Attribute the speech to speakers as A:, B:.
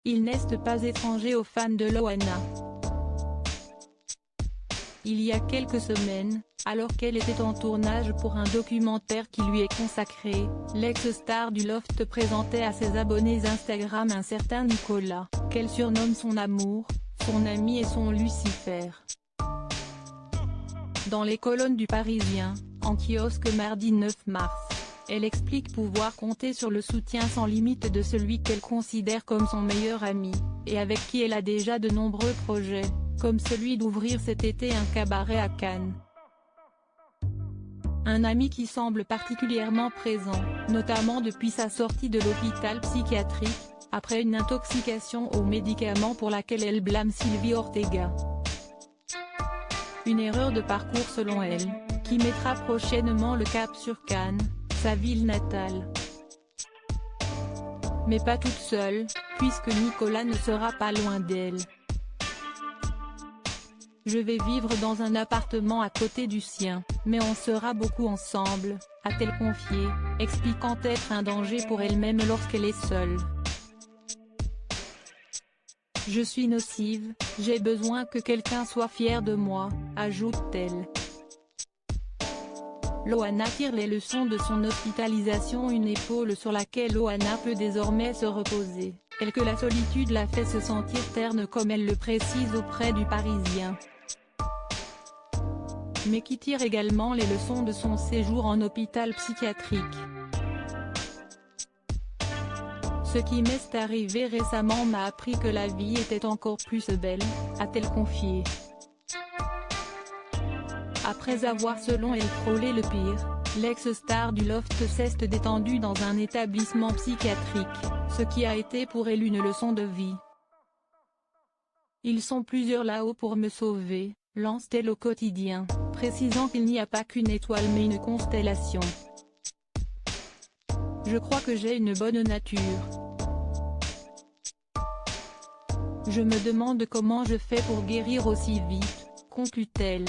A: Il n'est pas étranger aux fans de Loana. Il y a quelques semaines, alors qu'elle était en tournage pour un documentaire qui lui est consacré, l'ex-star du Loft présentait à ses abonnés Instagram un certain Nicolas, qu'elle surnomme son amour, son ami et son Lucifer. Dans les colonnes du Parisien, en kiosque mardi 9 mars, elle explique pouvoir compter sur le soutien sans limite de celui qu'elle considère comme son meilleur ami, et avec qui elle a déjà de nombreux projets, comme celui d'ouvrir cet été un cabaret à Cannes. Un ami qui semble particulièrement présent, notamment depuis sa sortie de l'hôpital psychiatrique, après une intoxication aux médicaments pour laquelle elle blâme Sylvie Ortega. Une erreur de parcours selon elle, qui mettra prochainement le cap sur Cannes, sa ville natale. Mais pas toute seule, puisque Nicolas ne sera pas loin d'elle. Je vais vivre dans un appartement à côté du sien, mais on sera beaucoup ensemble, a-t-elle confié, expliquant être un danger pour elle-même lorsqu'elle est seule. Je suis nocive, j'ai besoin que quelqu'un soit fier de moi, ajoute-t-elle. Loana tire les leçons de son hospitalisation, une épaule sur laquelle Loana peut désormais se reposer, et que la solitude la fait se sentir terne comme elle le précise auprès du Parisien. Mais qui tire également les leçons de son séjour en hôpital psychiatrique. Ce qui m'est arrivé récemment m'a appris que la vie était encore plus belle, a-t-elle confié. Après avoir selon elle frôlé le pire, l'ex-star du Loft s'est détendue dans un établissement psychiatrique, ce qui a été pour elle une leçon de vie. Ils sont plusieurs là-haut pour me sauver, lance-t-elle au quotidien, précisant qu'il n'y a pas qu'une étoile mais une constellation. Je crois que j'ai une bonne nature. Je me demande comment je fais pour guérir aussi vite, conclut-elle.